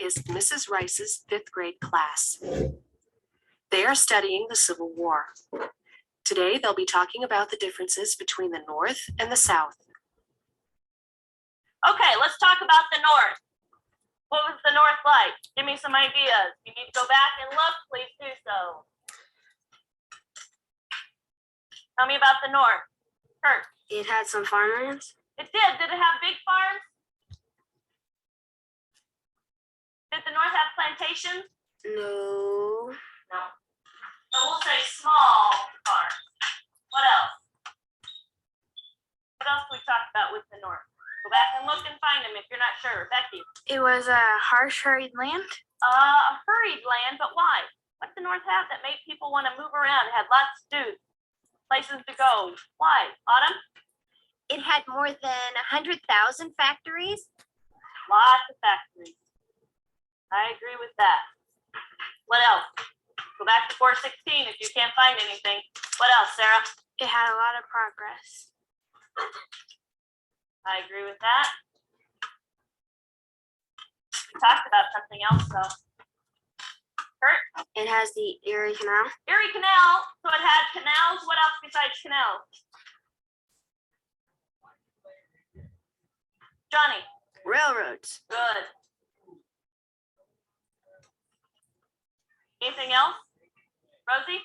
is Mrs. Rice's 5th grade class. They are studying the Civil War. Today, they'll be talking about the differences between the North and the South. Okay, let's talk about the North. What was the North like? Give me some ideas. You need to go back and look, please do so. Tell me about the North. Kurt. It had some farmlands. It did. Did it have big farms? Did the North have plantations? No. No. So we'll say small farms. What else? What else can we talk about with the North? Go back and look and find them if you're not sure. Becky. It was a harsh, hurried land. A hurried land, but why? What did the North have that made people want to move around? It had lots to do, places to go. Why? Autumn? It had more than 100,000 factories. Lots of factories. I agree with that. What else? Go back to 416 if you can't find anything. What else, Sarah? It had a lot of progress. I agree with that. We talked about something else though. Kurt? It has the Erie Canal. Erie Canal. So it had canals. What else besides canals? Johnny? Railroads. Good. Anything else? Rosie?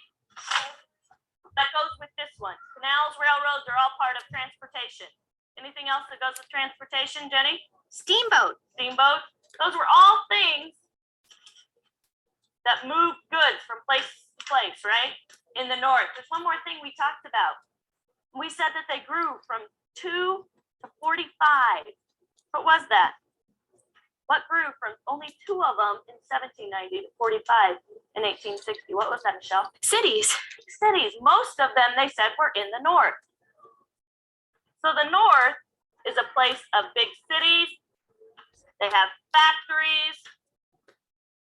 That goes with this one. Canals, railroads are all part of transportation. Anything else that goes with transportation, Jenny? Steamboat. Steamboat. Those were all things that move goods from place to place, right? In the North. There's one more thing we talked about. We said that they grew from 2 to 45. What was that? What grew from only 2 of them in 1790 to 45 in 1860? What was that, Michelle? Cities. Cities. Most of them, they said, were in the North. So the North is a place of big cities. They have factories.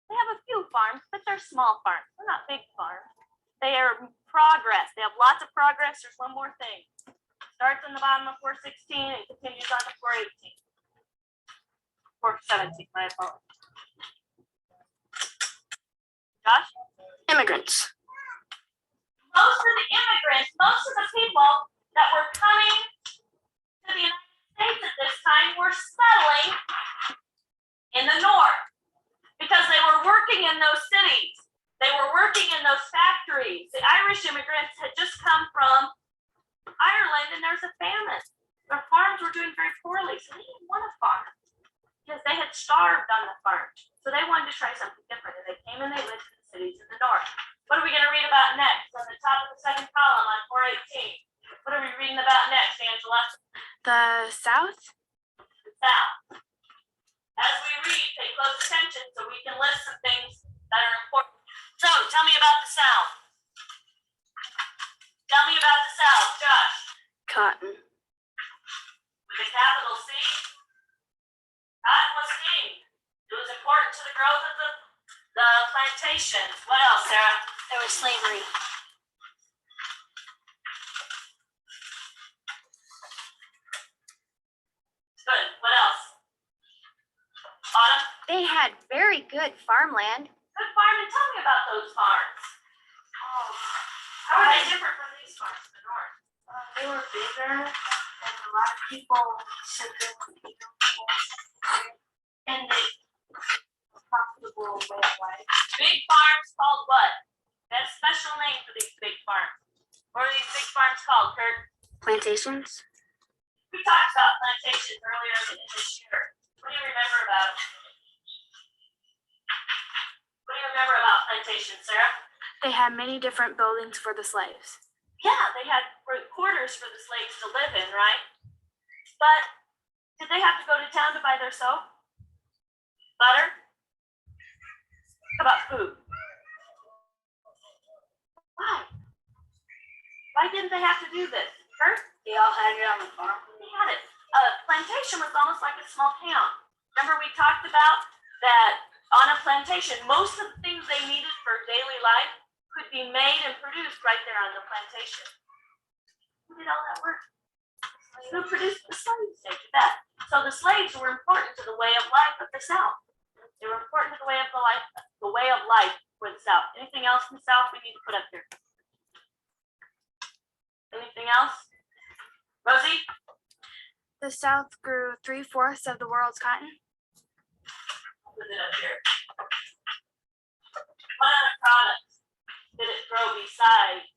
They have a few farms, but they're small farms. They're not big farms. They are progress. They have lots of progress. There's one more thing. Starts on the bottom of 416 and continues on to 418. 417, my apologies. Josh? Immigrants. Most of the immigrants, most of the people that were coming to the United States at this time were settling in the North because they were working in those cities. They were working in those factories. The Irish immigrants had just come from Ireland and there's a famine. Their farms were doing very poorly, so they didn't want a farm because they had starved on the farms. So they wanted to try something different, and they came and they lived in the cities in the North. What are we going to read about next? On the top of the second column on 418. What are we reading about next, Angela? The South. The South. As we read, pay close attention so we can list some things that are important. So, tell me about the South. Tell me about the South, Josh. Cotton. With a capital C. Cotton was king. It was important to the growth of the plantations. What else, Sarah? There was slavery. Good. What else? Autumn? They had very good farmland. Good farming. Tell me about those farms. How are they different from these farms in the North? They were bigger, and a lot of people said they were and they profitable way of life. Big farms called what? They had a special name for these big farms. What are these big farms called, Kurt? Plantations. We talked about plantations earlier this year. What do you remember about them? What do you remember about plantations, Sarah? They had many different buildings for the slaves. Yeah, they had quarters for the slaves to live in, right? But did they have to go to town to buy their soap? Butter? How about food? Why? Why didn't they have to do this? Kurt? They all had it on the farm. They had it. A plantation was almost like a small town. Remember we talked about that on a plantation, most of the things they needed for daily life could be made and produced right there on the plantation. Who did all that work? Who produced the slaves? Take that. So the slaves were important to the way of life of the South. They were important to the way of life for the South. Anything else in the South we need to put up here? Anything else? Rosie? The South grew 3/4 of the world's cotton. I'll put it up here. What other products did it grow beside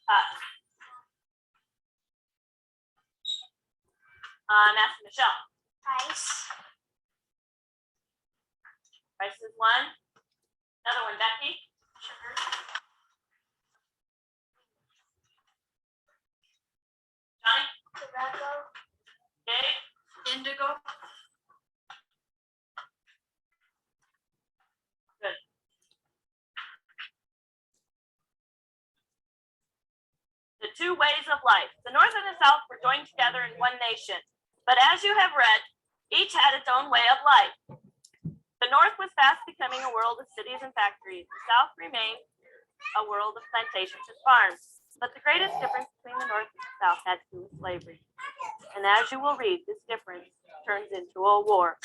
cotton? I'm asking Michelle. Rice. Rice is one. Another one, Becky. Sugar. Johnny. Tobacco. Dave. Indigo. Good. The two ways of life. The North and the South were joined together in one nation. But as you have read, each had its own way of life. The North was fast becoming a world of cities and factories. The South remained a world of plantations and farms. But the greatest difference between the North and the South had to do with slavery. And as you will read, this difference turns into a war.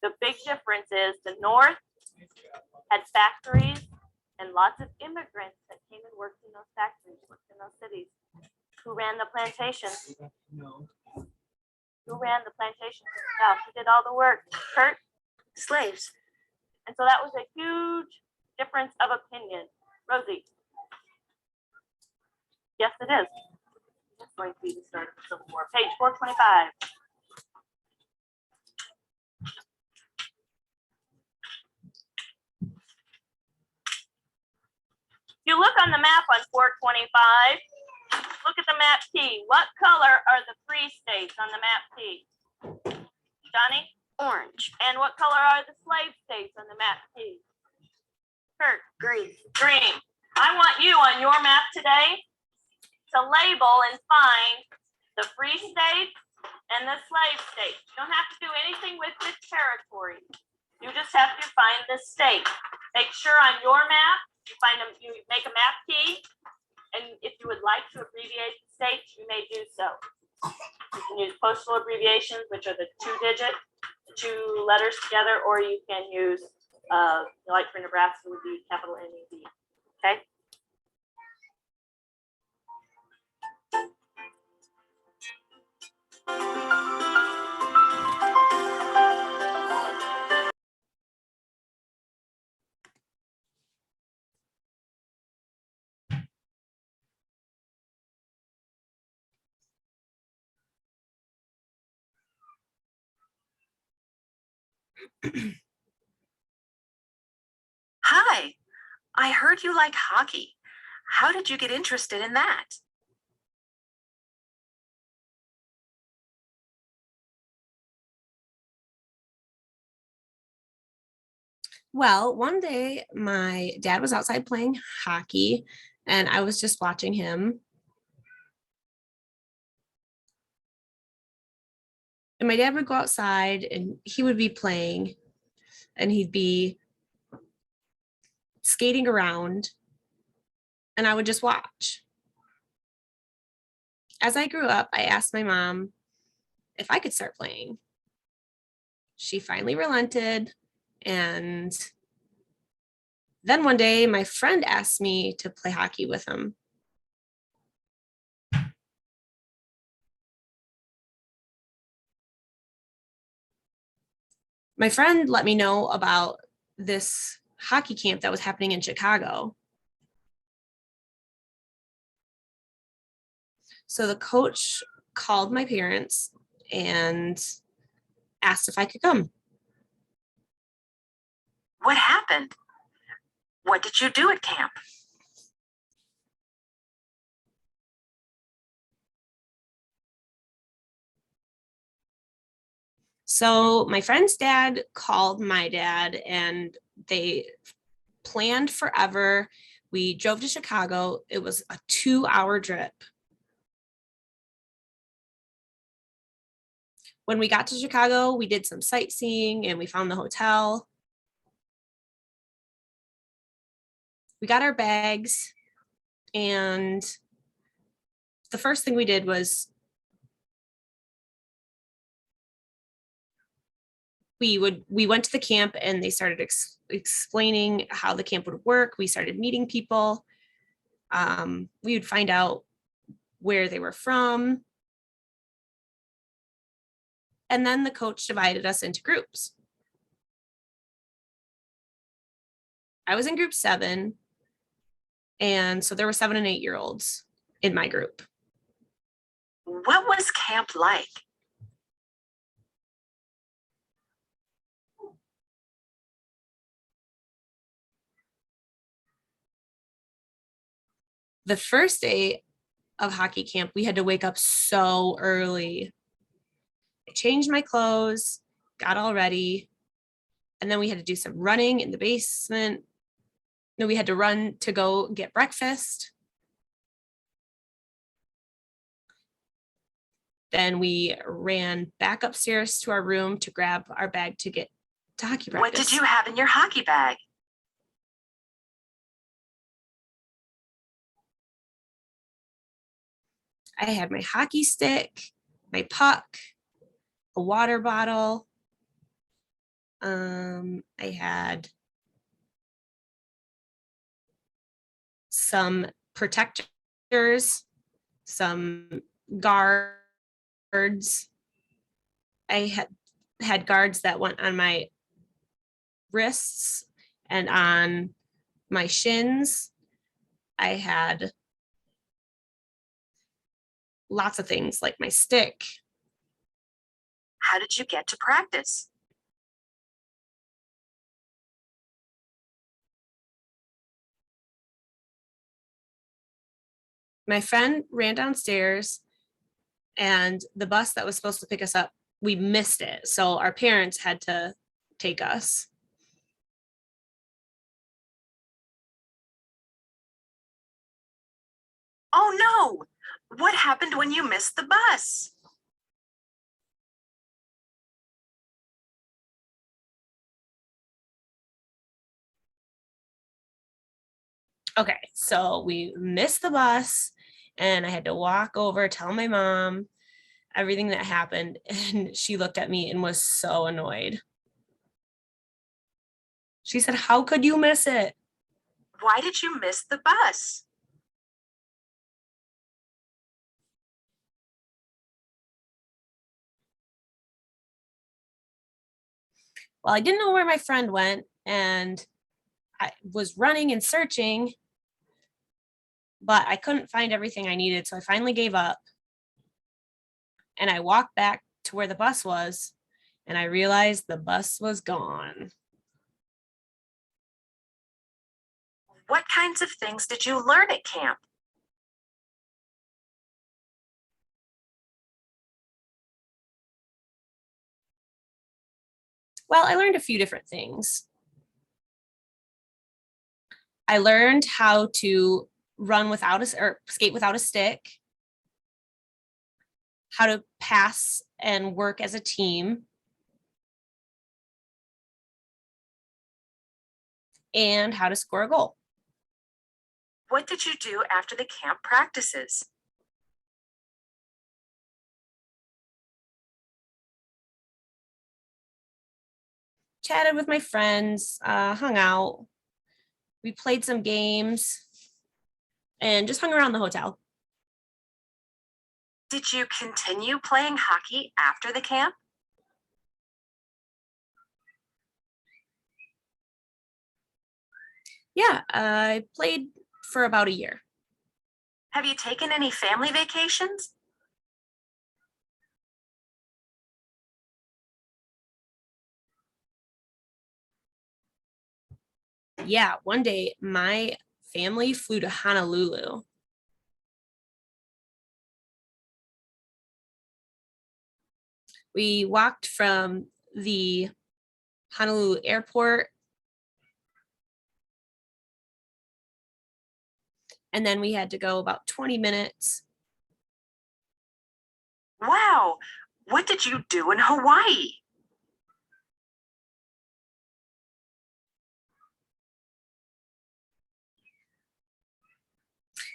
The big difference is the North had factories and lots of immigrants that came and worked in those factories, worked in those cities. Who ran the plantations? Who ran the plantations in the South? Who did all the work? Kurt? Slaves. And so that was a huge difference of opinion. Rosie? Yes, it is. It's going to be the start of the Civil War. Page 425. If you look on the map on 425, look at the map T. What color are the free states on the map T? Johnny? Orange. And what color are the slave states on the map T? Kurt? Green. Green. I want you on your map today to label and find the free states and the slave states. You don't have to do anything with the territory. You just have to find the state. Make sure on your map, you make a map key, and if you would like to abbreviate the states, you may do so. You can use postal abbreviations, which are the 2-digit, the 2 letters together, or you can use, like for Nebraska, would be capital NEB. Okay. Hi, I heard you like hockey. How did you get interested in that? Well, one day my dad was outside playing hockey and I was just watching him. And my dad would go outside and he would be playing and he'd be skating around and I would just watch. As I grew up, I asked my mom if I could start playing. She finally relented. And then one day my friend asked me to play hockey with him. My friend let me know about this hockey camp that was happening in Chicago. So the coach called my parents and asked if I could come. What happened? What did you do at camp? So my friend's dad called my dad and they planned forever. We drove to Chicago. It was a 2-hour trip. When we got to Chicago, we did some sightseeing and we found the hotel. We got our bags and the first thing we did was we went to the camp and they started explaining how the camp would work. We started meeting people. We would find out where they were from. And then the coach divided us into groups. I was in group 7. And so there were 7 and 8-year-olds in my group. What was camp like? The first day of hockey camp, we had to wake up so early. I changed my clothes, got all ready, and then we had to do some running in the basement. No, we had to run to go get breakfast. Then we ran back upstairs to our room to grab our bag to get to hockey practice. What did you have in your hockey bag? I had my hockey stick, my puck, a water bottle. I had some protectors, some guards. I had guards that went on my wrists and on my shins. I had lots of things like my stick. How did you get to practice? My friend ran downstairs and the bus that was supposed to pick us up, we missed it. So our parents had to take us. Oh no! What happened when you missed the bus? Okay, so we missed the bus and I had to walk over, tell my mom everything that happened. And she looked at me and was so annoyed. She said, "How could you miss it?" Why did you miss the bus? Well, I didn't know where my friend went and I was running and searching, but I couldn't find everything I needed. So I finally gave up and I walked back to where the bus was and I realized the bus was gone. What kinds of things did you learn at camp? Well, I learned a few different things. I learned how to run without or skate without a stick, how to pass and work as a team, and how to score a goal. What did you do after the camp practices? Chatted with my friends, hung out. We played some games and just hung around the hotel. Did you continue playing hockey after the camp? Yeah, I played for about a year. Have you taken any family vacations? Yeah, one day my family flew to Honolulu. We walked from the Honolulu airport and then we had to go about 20 minutes. Wow! What did you do in Hawaii?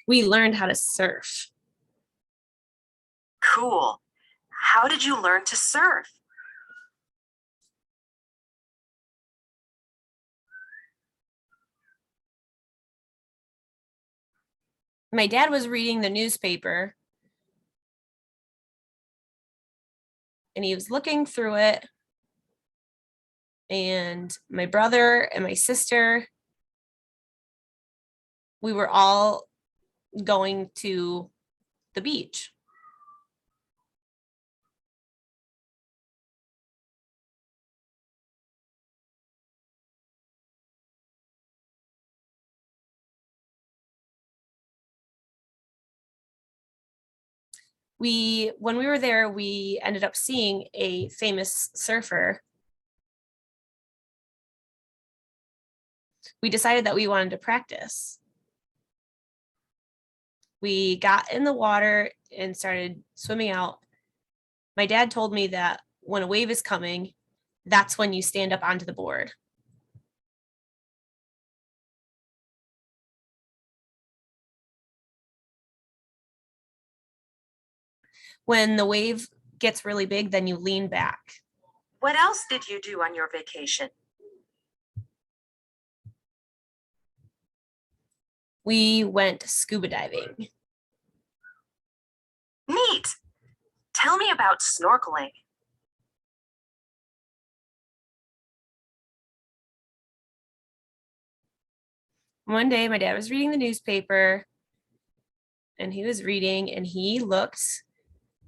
We learned how to surf. Cool. How did you learn to surf? My dad was reading the newspaper and he was looking through it. And my brother and my sister, we were all going to the beach. When we were there, we ended up seeing a famous surfer. We decided that we wanted to practice. We got in the water and started swimming out. My dad told me that when a wave is coming, that's when you stand up onto the board. When the wave gets really big, then you lean back. What else did you do on your vacation? We went scuba diving. Neat. Tell me about snorkeling. One day, my dad was reading the newspaper and he was reading and he looked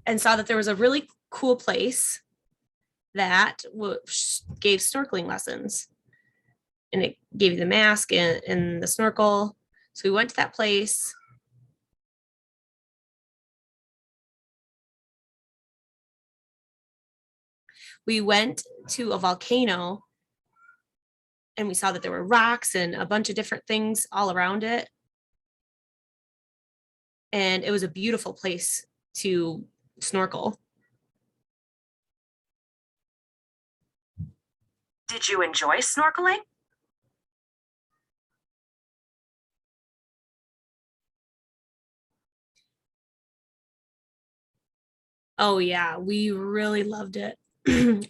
and saw that there was a really cool place that gave snorkeling lessons. And it gave you the mask and the snorkel. So we went to that place. We went to a volcano and we saw that there were rocks and a bunch of different things all around it. And it was a beautiful place to snorkel. Did you enjoy snorkeling? Oh yeah, we really loved it.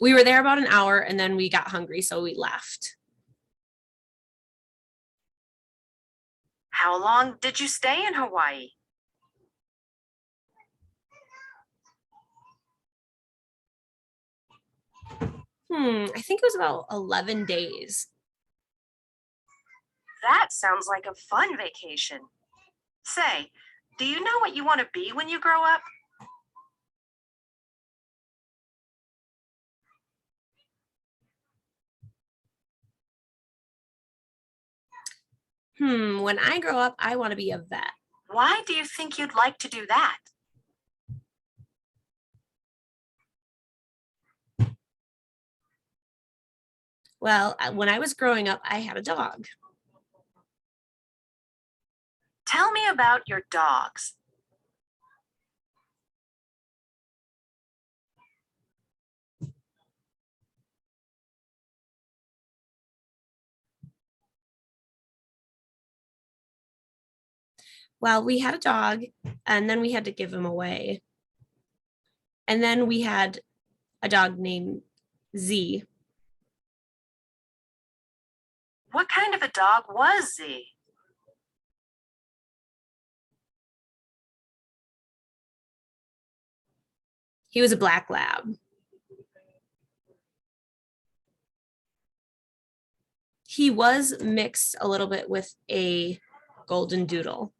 We were there about an hour and then we got hungry, so we left. How long did you stay in Hawaii? I think it was about 11 days. That sounds like a fun vacation. Say, do you know what you want to be when you grow up? When I grow up, I want to be a vet. Why do you think you'd like to do that? Well, when I was growing up, I had a dog. Tell me about your dogs. Well, we had a dog and then we had to give him away. And then we had a dog named Z. What kind of a dog was Z? He was a black lab. He was mixed a little bit with a golden doodle.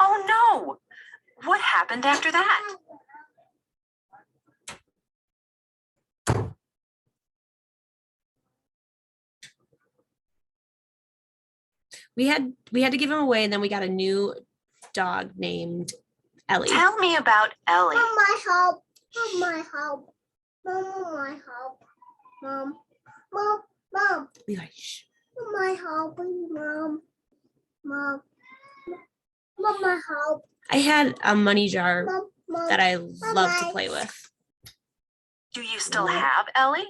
Oh no! What happened after that? We had to give him away and then we got a new dog named Ellie. Tell me about Ellie. Mom, my help. Mom, my help. Mom, my help. Mom. Levi, shh. Mom, my help. Mom. Mom, my help. I had a money jar Mom. that I love to play with. Do you still have Ellie?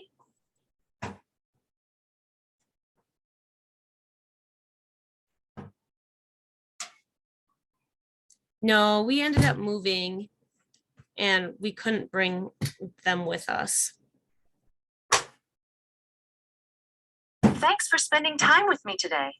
No, we ended up moving and we couldn't bring them with us. Thanks for spending time with me today.